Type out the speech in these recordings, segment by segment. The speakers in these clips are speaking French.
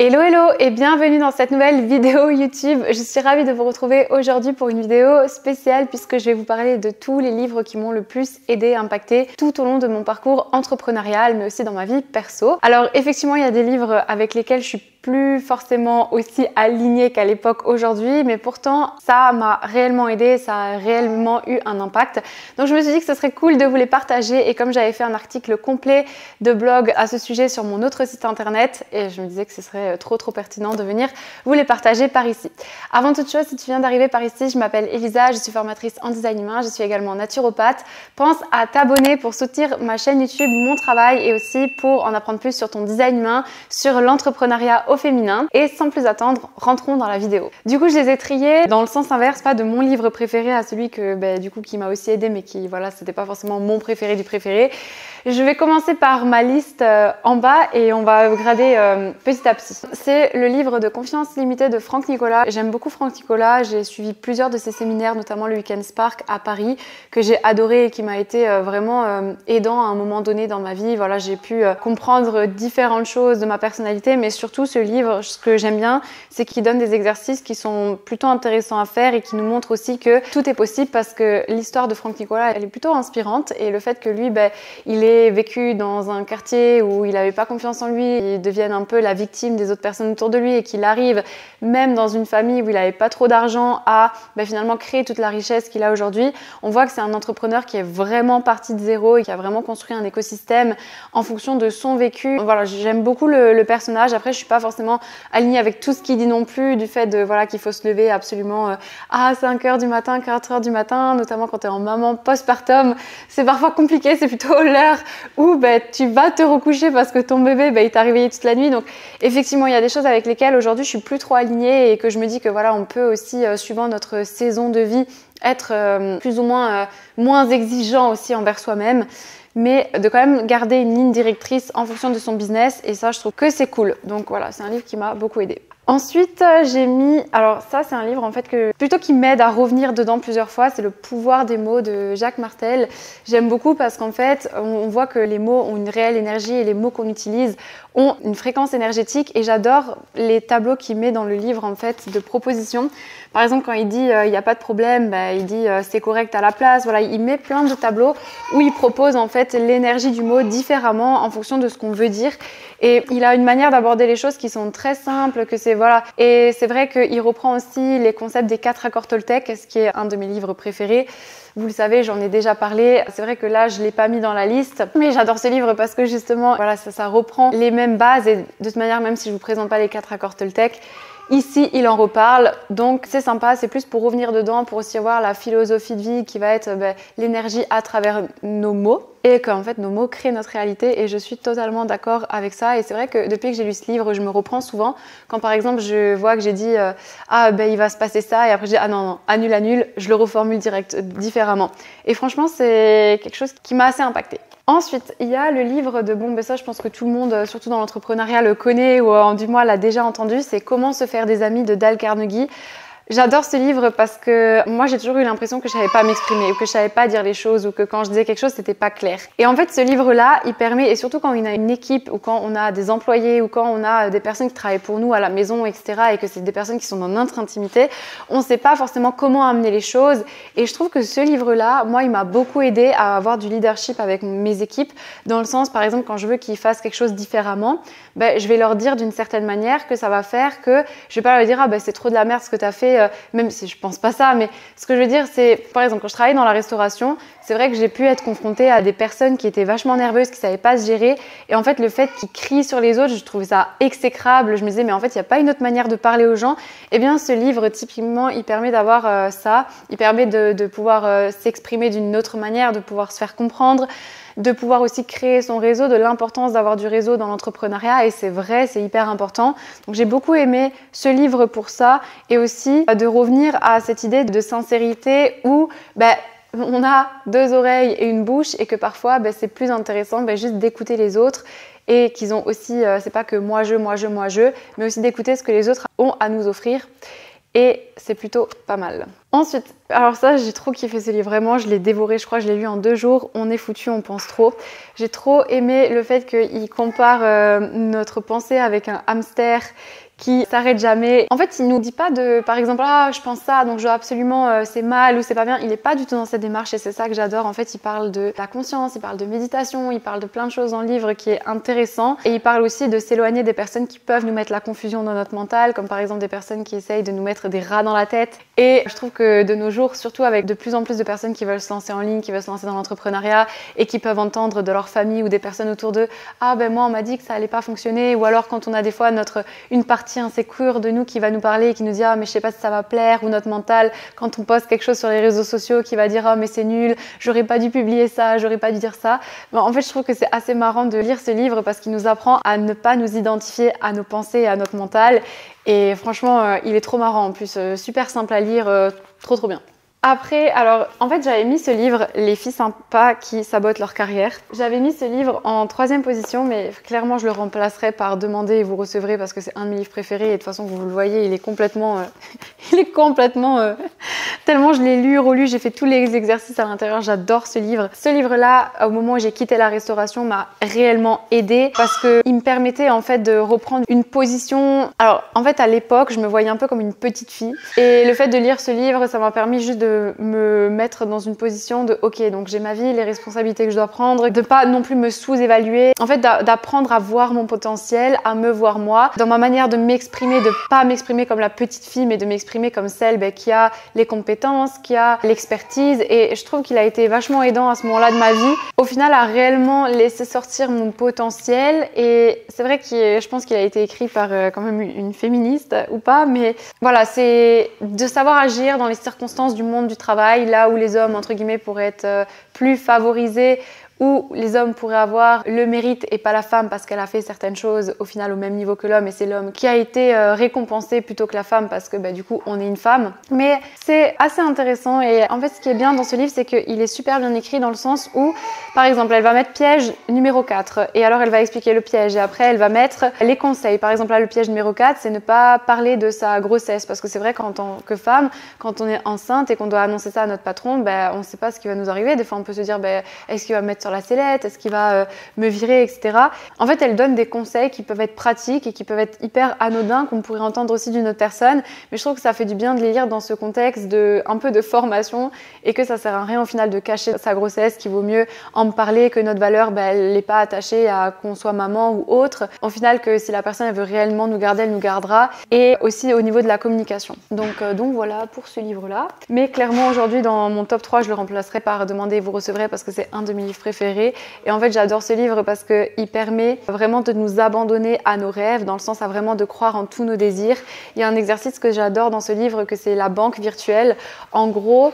Hello hello et bienvenue dans cette nouvelle vidéo YouTube. Je suis ravie de vous retrouver aujourd'hui pour une vidéo spéciale puisque je vais vous parler de tous les livres qui m'ont le plus aidé, impacté tout au long de mon parcours entrepreneurial mais aussi dans ma vie perso. Alors effectivement il y a des livres avec lesquels je suis plus forcément aussi alignée qu'à l'époque aujourd'hui, mais pourtant ça m'a réellement aidé, ça a réellement eu un impact. Donc je me suis dit que ce serait cool de vous les partager et comme j'avais fait un article complet de blog à ce sujet sur mon autre site internet et je me disais que ce serait trop pertinent de venir vous les partager par ici. Avant toute chose, si tu viens d'arriver par ici, je m'appelle Elisa, je suis formatrice en design humain, je suis également naturopathe. Pense à t'abonner pour soutenir ma chaîne YouTube, mon travail et aussi pour en apprendre plus sur ton design humain, sur l'entrepreneuriat au féminin. Et sans plus attendre, rentrons dans la vidéo. Du coup, je les ai triés dans le sens inverse, pas de mon livre préféré à celui que qui m'a aussi aidé, mais qui voilà, c'était pas forcément mon préféré du préféré. Je vais commencer par ma liste en bas et on va grader petit à petit. C'est le livre de Confiance limitée de Franck Nicolas. J'aime beaucoup Franck Nicolas, j'ai suivi plusieurs de ses séminaires, notamment le Weekend Spark à Paris, que j'ai adoré et qui m'a été vraiment aidant à un moment donné dans ma vie. Voilà, j'ai pu comprendre différentes choses de ma personnalité, mais surtout ce livre, ce que j'aime bien, c'est qu'il donne des exercices qui sont plutôt intéressants à faire et qui nous montrent aussi que tout est possible parce que l'histoire de Franck Nicolas, elle est plutôt inspirante et le fait que lui, il est vécu dans un quartier où il n'avait pas confiance en lui, il devienne un peu la victime des autres personnes autour de lui et qu'il arrive même dans une famille où il n'avait pas trop d'argent à finalement créer toute la richesse qu'il a aujourd'hui. On voit que c'est un entrepreneur qui est vraiment parti de zéro et qui a vraiment construit un écosystème en fonction de son vécu. Voilà, j'aime beaucoup le personnage. Après, je suis pas forcément alignée avec tout ce qu'il dit non plus, du fait de qu'il faut se lever absolument à 5h du matin, 4h du matin, notamment quand tu es en maman postpartum. C'est parfois compliqué, c'est plutôt l'heure où tu vas te recoucher parce que ton bébé il t'a réveillé toute la nuit. Donc effectivement, il y a des choses avec lesquelles aujourd'hui je suis plus trop alignée et que je me dis que voilà, on peut aussi suivant notre saison de vie être plus ou moins moins exigeant aussi envers soi-même, mais de quand même garder une ligne directrice en fonction de son business et ça je trouve que c'est cool. Donc voilà, c'est un livre qui m'a beaucoup aidée. Ensuite, j'ai mis, alors ça c'est un livre en fait qui m'aide à revenir dedans plusieurs fois, c'est Le pouvoir des mots de Jacques Martel. J'aime beaucoup parce qu'en fait, on voit que les mots ont une réelle énergie et les mots qu'on utilise ont une fréquence énergétique et j'adore les tableaux qu'il met dans le livre en fait de propositions. Par exemple, quand il dit il n'y a pas de problème, il dit c'est correct à la place. Voilà, il met plein de tableaux où il propose en fait l'énergie du mot différemment en fonction de ce qu'on veut dire. Et il a une manière d'aborder les choses qui sont très simples, que c'est voilà. Et c'est vrai qu'il reprend aussi les concepts des 4 accords Toltec, ce qui est un de mes livres préférés. Vous le savez, j'en ai déjà parlé. C'est vrai que là, je l'ai pas mis dans la liste, mais j'adore ce livre parce que justement, voilà, ça reprend les mêmes bases et de toute manière, même si je vous présente pas les 4 accords Toltec, ici, il en reparle, donc c'est sympa, c'est plus pour revenir dedans, pour aussi voir la philosophie de vie qui va être l'énergie à travers nos mots et qu'en fait nos mots créent notre réalité et je suis totalement d'accord avec ça et c'est vrai que depuis que j'ai lu ce livre, je me reprends souvent quand par exemple je vois que j'ai dit il va se passer ça et après je dis non, annule, je le reformule différemment et franchement c'est quelque chose qui m'a assez impactée. Ensuite, il y a le livre de ça je pense que tout le monde, surtout dans l'entrepreneuriat, le connaît ou du moins l'a déjà entendu, c'est Comment se faire des amis de Dale Carnegie. J'adore ce livre parce que moi j'ai toujours eu l'impression que je savais pas m'exprimer ou que je savais pas dire les choses ou que quand je disais quelque chose c'était pas clair. Et en fait ce livre-là il permet, et surtout quand on a une équipe ou quand on a des employés ou quand on a des personnes qui travaillent pour nous à la maison etc. et que c'est des personnes qui sont dans notre intimité, on sait pas forcément comment amener les choses et je trouve que ce livre-là, moi il m'a beaucoup aidé à avoir du leadership avec mes équipes dans le sens par exemple quand je veux qu'ils fassent quelque chose différemment, je vais leur dire d'une certaine manière que ça va faire que je vais pas leur dire c'est trop de la merde ce que tu as fait, même si je pense pas ça, mais ce que je veux dire c'est, par exemple quand je travaillais dans la restauration, c'est vrai que j'ai pu être confrontée à des personnes qui étaient vachement nerveuses, qui savaient pas se gérer et en fait le fait qu'ils crient sur les autres, je trouvais ça exécrable, je me disais mais en fait il n'y a pas une autre manière de parler aux gens. Et bien ce livre typiquement il permet d'avoir ça, il permet de pouvoir s'exprimer d'une autre manière, de pouvoir se faire comprendre, de pouvoir aussi créer son réseau, de l'importance d'avoir du réseau dans l'entrepreneuriat et c'est vrai, c'est hyper important. Donc j'ai beaucoup aimé ce livre pour ça et aussi de revenir à cette idée de sincérité où on a 2 oreilles et une bouche et que parfois c'est plus intéressant juste d'écouter les autres et qu'ils ont aussi, c'est pas que moi je, mais aussi d'écouter ce que les autres ont à nous offrir. et c'est plutôt pas mal. Ensuite, alors ça j'ai trop kiffé ce livre, vraiment je l'ai dévoré, je crois que je l'ai lu en 2 jours, on est foutu, on pense trop. J'ai trop aimé le fait qu'il compare notre pensée avec un hamster qui s'arrête jamais. En fait, il nous dit pas de, par exemple, ah, je pense ça, donc je dois absolument, c'est mal ou c'est pas bien. Il est pas du tout dans cette démarche et c'est ça que j'adore. En fait, il parle de la conscience, il parle de méditation, il parle de plein de choses dans le livre qui est intéressant. Et il parle aussi de s'éloigner des personnes qui peuvent nous mettre la confusion dans notre mental, comme par exemple des personnes qui essayent de nous mettre des rats dans la tête. Et je trouve que de nos jours, surtout avec de plus en plus de personnes qui veulent se lancer en ligne, qui veulent se lancer dans l'entrepreneuriat et qui peuvent entendre de leur famille ou des personnes autour d'eux, ah ben moi on m'a dit que ça allait pas fonctionner, ou alors quand on a des fois une partie insécure de nous qui va nous parler et qui nous dit ah mais je sais pas si ça va plaire, ou notre mental quand on poste quelque chose sur les réseaux sociaux qui va dire ah mais c'est nul, j'aurais pas dû publier ça, j'aurais pas dû dire ça. Bon, en fait je trouve que c'est assez marrant de lire ce livre parce qu'il nous apprend à ne pas nous identifier à nos pensées et à notre mental, et franchement il est trop marrant en plus, super simple à lire, trop bien. Après, alors en fait j'avais mis ce livre, Les filles sympas qui sabotent leur carrière. J'avais mis ce livre en 3e position, mais clairement je le remplacerai par Demandez et vous recevrez parce que c'est un de mes livres préférés et de toute façon vous le voyez, il est complètement tellement je l'ai lu, relu, j'ai fait tous les exercices à l'intérieur, j'adore ce livre. Ce livre-là, au moment où j'ai quitté la restauration, m'a réellement aidée parce que il me permettait en fait de reprendre une position. Alors en fait à l'époque, je me voyais un peu comme une petite fille et le fait de lire ce livre, ça m'a permis juste de me mettre dans une position de ok, donc j'ai ma vie, les responsabilités que je dois prendre, de pas non plus me sous-évaluer, en fait d'apprendre à voir mon potentiel, à me voir moi, dans ma manière de m'exprimer, de pas m'exprimer comme la petite fille mais de m'exprimer comme celle qui a les compétences, qui a l'expertise, et je trouve qu'il a été vachement aidant à ce moment-là de ma vie, au final à réellement laisser sortir mon potentiel. Et c'est vrai que je pense qu'il a été écrit par quand même une féministe ou pas, mais voilà, c'est de savoir agir dans les circonstances du monde du travail, là où les hommes entre guillemets pourraient être plus favorisés, où les hommes pourraient avoir le mérite et pas la femme parce qu'elle a fait certaines choses au final au même niveau que l'homme, et c'est l'homme qui a été récompensé plutôt que la femme parce que du coup on est une femme. Mais c'est assez intéressant, et en fait ce qui est bien dans ce livre c'est qu'il est super bien écrit dans le sens où par exemple elle va mettre piège numéro 4 et alors elle va expliquer le piège et après elle va mettre les conseils. Par exemple là le piège numéro 4 c'est ne pas parler de sa grossesse, parce que c'est vrai qu'en tant que femme quand on est enceinte et qu'on doit annoncer ça à notre patron, on ne sait pas ce qui va nous arriver. Des fois on peut se dire est-ce qu'il va me mettre sur la sellette, est-ce qu'il va me virer, etc. En fait, elle donne des conseils qui peuvent être pratiques et qui peuvent être hyper anodins, qu'on pourrait entendre aussi d'une autre personne, mais je trouve que ça fait du bien de les lire dans ce contexte un peu de formation, et que ça sert à rien au final de cacher sa grossesse, qu'il vaut mieux en parler, que notre valeur, elle n'est pas attachée à qu'on soit maman ou autre. Au final, que si la personne elle veut réellement nous garder, elle nous gardera, et aussi au niveau de la communication. Donc voilà pour ce livre-là. Mais clairement, aujourd'hui, dans mon top 3, je le remplacerai par Demandez et vous recevrez parce que c'est un de mes livres préférés. Et en fait j'adore ce livre parce qu'il permet vraiment de nous abandonner à nos rêves, dans le sens à vraiment de croire en tous nos désirs. Il y a un exercice que j'adore dans ce livre, que c'est la banque virtuelle. En gros,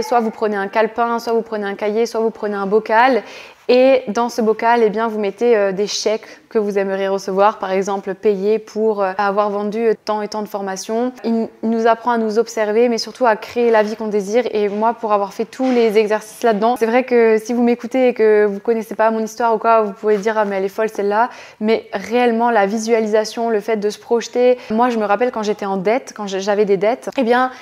soit vous prenez un calepin, soit vous prenez un cahier, soit vous prenez un bocal, et dans ce bocal, vous mettez des chèques que vous aimeriez recevoir, par exemple payer pour avoir vendu tant et tant de formations. Il nous apprend à nous observer, mais surtout à créer la vie qu'on désire. Et moi, pour avoir fait tous les exercices là-dedans, c'est vrai que si vous m'écoutez et que vous connaissez pas mon histoire ou quoi, vous pouvez dire ah mais elle est folle celle-là. Mais réellement, la visualisation, le fait de se projeter. Moi, je me rappelle quand j'étais en dette, quand j'avais des dettes,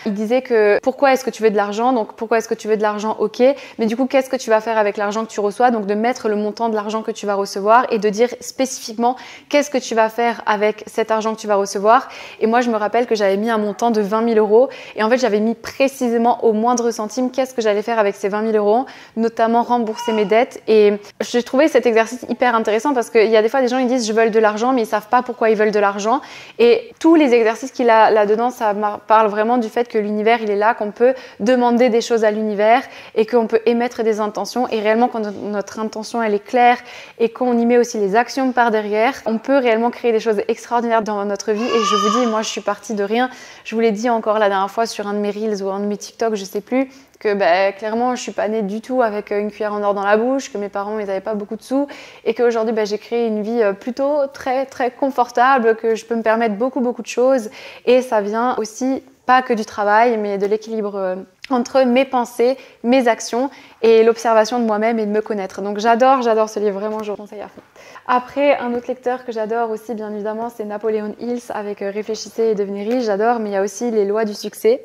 il disait que pourquoi est-ce que tu veux de l'argent? Donc pourquoi est-ce que tu veux de l'argent? Ok, mais du coup, qu'est-ce que tu vas faire avec l'argent que tu reçois? Donc de mettre le montant de l'argent que tu vas recevoir et de dire spécifiquement qu'est-ce que tu vas faire avec cet argent que tu vas recevoir. Et moi je me rappelle que j'avais mis un montant de 20 000 € et en fait j'avais mis précisément au moindre centime qu'est-ce que j'allais faire avec ces 20 000 €, notamment rembourser mes dettes. Et j'ai trouvé cet exercice hyper intéressant parce qu'il y a des fois des gens ils disent je veux de l'argent mais ils savent pas pourquoi ils veulent de l'argent, et tous les exercices qu'il a là-dedans ça parle vraiment du fait que l'univers il est là, qu'on peut demander des choses à l'univers et qu'on peut émettre des intentions, et réellement quand notre intention elle est claire et qu'on y met aussi les actions par derrière, on peut réellement créer des choses extraordinaires dans notre vie. Et je vous dis, moi je suis partie de rien. Je vous l'ai dit encore la dernière fois sur un de mes reels ou un de mes TikTok, je sais plus, que clairement je suis pas née du tout avec une cuillère en or dans la bouche, que mes parents ils avaient pas beaucoup de sous, et qu'aujourd'hui j'ai créé une vie plutôt très très confortable, que je peux me permettre beaucoup de choses, et ça vient aussi pas que du travail mais de l'équilibre entre mes pensées, mes actions et l'observation de moi-même et de me connaître. Donc j'adore ce livre, vraiment je le conseille à fond. Après, un autre lecteur que j'adore aussi bien évidemment, c'est Napoleon Hill avec Réfléchissez et devenez riche, j'adore, mais il y a aussi Les lois du succès.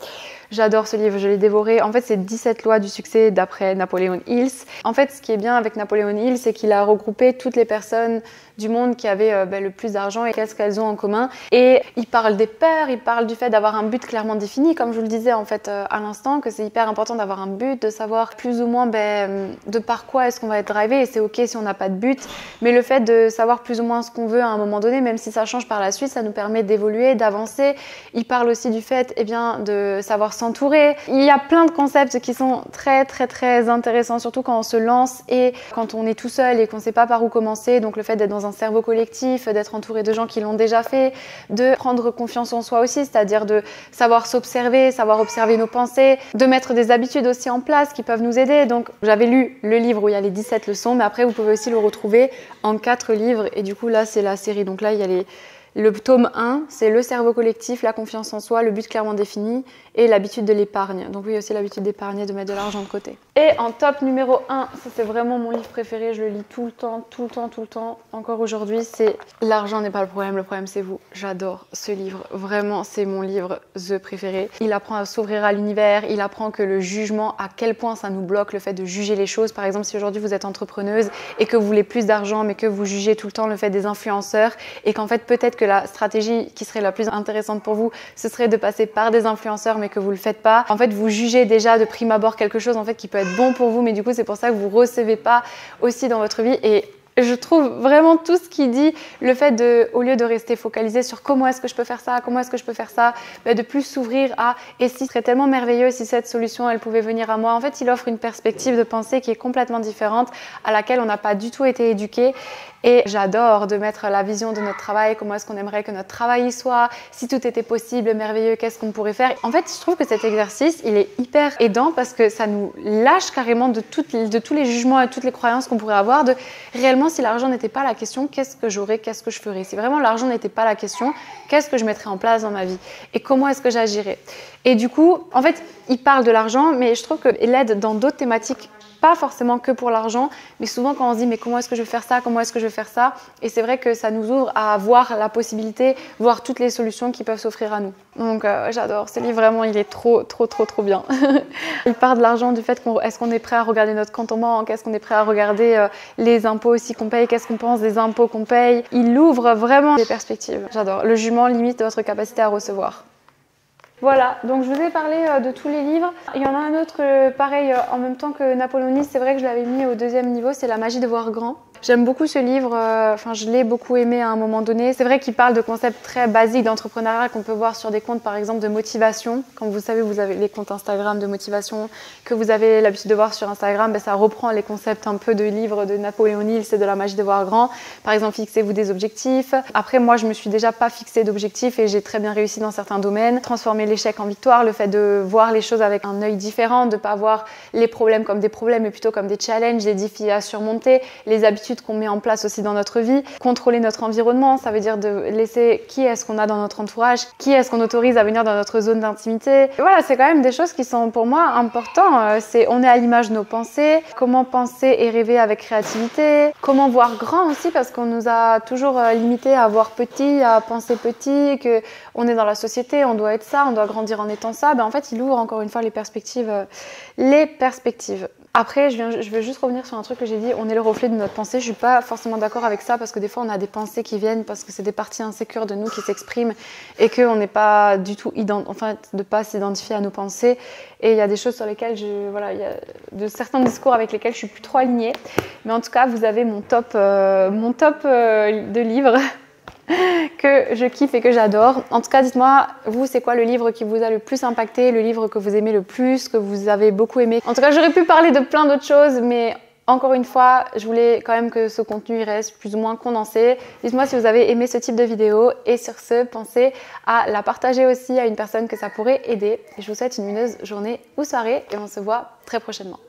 J'adore ce livre, je l'ai dévoré. En fait, c'est 17 lois du succès d'après Napoleon Hill. En fait, ce qui est bien avec Napoleon Hill, c'est qu'il a regroupé toutes les personnes du monde qui avaient le plus d'argent et qu'est-ce qu'elles ont en commun. Et il parle des peurs, il parle du fait d'avoir un but clairement défini, comme je vous le disais en fait à l'instant, que c'est hyper important d'avoir un but, de savoir plus ou moins de par quoi est-ce qu'on va être drivé. Et c'est ok si on n'a pas de but, mais le fait de savoir plus ou moins ce qu'on veut à un moment donné, même si ça change par la suite, ça nous permet d'évoluer, d'avancer. Il parle aussi du fait de savoir s'entourer. Il y a plein de concepts qui sont très très très intéressants, surtout quand on se lance et quand on est tout seul et qu'on ne sait pas par où commencer. Donc le fait d'être dans un cerveau collectif, d'être entouré de gens qui l'ont déjà fait, de prendre confiance en soi aussi, c'est-à-dire de savoir s'observer, savoir observer nos pensées, de mettre des habitudes aussi en place qui peuvent nous aider. Donc j'avais lu le livre où il y a les 17 leçons, mais après vous pouvez aussi le retrouver en 4 livres et du coup là c'est la série. Donc là il y a le tome 1, c'est le cerveau collectif, la confiance en soi, le but clairement défini et l'habitude de l'épargne. Donc oui, aussi l'habitude d'épargner, de mettre de l'argent de côté. Et en top numéro 1, ça c'est vraiment mon livre préféré, je le lis tout le temps, tout le temps, tout le temps, encore aujourd'hui, c'est L'argent n'est pas le problème c'est vous. J'adore ce livre, vraiment c'est mon livre préféré. Il apprend à s'ouvrir à l'univers, il apprend que le jugement, à quel point ça nous bloque, le fait de juger les choses. Par exemple, si aujourd'hui vous êtes entrepreneuse et que vous voulez plus d'argent mais que vous jugez tout le temps le fait des influenceurs et qu'en fait peut-être que la stratégie qui serait la plus intéressante pour vous, ce serait de passer par des influenceurs mais que vous le faites pas. En fait, vous jugez déjà de prime abord quelque chose en fait qui peut être bon pour vous, mais du coup c'est pour ça que vous recevez pas aussi dans votre vie. Et je trouve vraiment tout ce qu'il dit, le fait au lieu de rester focalisé sur comment est-ce que je peux faire ça, de plus s'ouvrir à et si ce serait tellement merveilleux si cette solution elle pouvait venir à moi. En fait, il offre une perspective de pensée qui est complètement différente, à laquelle on n'a pas du tout été éduqué. Et j'adore de mettre la vision de notre travail, comment est-ce qu'on aimerait que notre travail y soit, si tout était possible, merveilleux, qu'est-ce qu'on pourrait faire. En fait, je trouve que cet exercice, il est hyper aidant parce que ça nous lâche carrément de tous les jugements et toutes les croyances qu'on pourrait avoir de réellement si l'argent n'était pas la question, qu'est-ce que j'aurais, qu'est-ce que je ferais. Si vraiment l'argent n'était pas la question, qu'est-ce que je mettrais en place dans ma vie et comment est-ce que j'agirais. Et du coup, en fait, il parle de l'argent, mais je trouve qu'il aide dans d'autres thématiques. Pas forcément que pour l'argent, mais souvent quand on se dit mais comment est-ce que je vais faire ça, comment est-ce que je vais faire ça, et c'est vrai que ça nous ouvre à voir la possibilité, voir toutes les solutions qui peuvent s'offrir à nous. Donc j'adore ce livre, vraiment il est trop bien. Il parle de l'argent, du fait est-ce qu'on est prêt à regarder notre compte en banque, est-ce qu'on est prêt à regarder les impôts aussi qu'on paye, qu'est-ce qu'on pense des impôts qu'on paye. Il ouvre vraiment des perspectives, j'adore. Le jugement limite votre capacité à recevoir. Voilà, donc je vous ai parlé de tous les livres. Il y en a un autre, pareil, en même temps que Napoléon Hill, c'est vrai que je l'avais mis au 2e niveau, c'est La magie de voir grand. J'aime beaucoup ce livre, je l'ai beaucoup aimé à un moment donné. C'est vrai qu'il parle de concepts très basiques d'entrepreneuriat qu'on peut voir sur des comptes par exemple de motivation. Comme vous savez, vous avez les comptes Instagram de motivation que vous avez l'habitude de voir sur Instagram, ça reprend les concepts un peu de livres de Napoléon Hill, c'est de La magie de voir grand. Par exemple, fixez-vous des objectifs. Après, moi, je me suis déjà pas fixé d'objectifs et j'ai très bien réussi dans certains domaines. Transformer l'échec en victoire, le fait de voir les choses avec un œil différent, de pas voir les problèmes comme des problèmes mais plutôt comme des challenges, des défis à surmonter, les habitudes qu'on met en place aussi dans notre vie, contrôler notre environnement, ça veut dire de laisser qui est-ce qu'on a dans notre entourage, qui est-ce qu'on autorise à venir dans notre zone d'intimité. Voilà, c'est quand même des choses qui sont pour moi importantes. On est à l'image de nos pensées, comment penser et rêver avec créativité, comment voir grand aussi parce qu'on nous a toujours limité à voir petit, à penser petit, qu'on est dans la société, on doit être ça, on doit grandir en étant ça. En fait, il ouvre encore une fois les perspectives. Après, je veux juste revenir sur un truc que j'ai dit, on est le reflet de notre pensée. Je suis pas forcément d'accord avec ça parce que des fois, on a des pensées qui viennent parce que c'est des parties insécures de nous qui s'expriment et qu'on n'est pas du tout de pas s'identifier à nos pensées. Et il y a des choses sur lesquelles il y a de certains discours avec lesquels je suis plus trop alignée. Mais en tout cas, vous avez mon top de livres. Que je kiffe et que j'adore. En tout cas, dites-moi, vous, c'est quoi le livre qui vous a le plus impacté, le livre que vous aimez le plus, que vous avez beaucoup aimé. En tout cas, j'aurais pu parler de plein d'autres choses, mais encore une fois, je voulais quand même que ce contenu reste plus ou moins condensé. Dites-moi si vous avez aimé ce type de vidéo et sur ce, pensez à la partager aussi à une personne que ça pourrait aider. Et je vous souhaite une lumineuse journée ou soirée et on se voit très prochainement.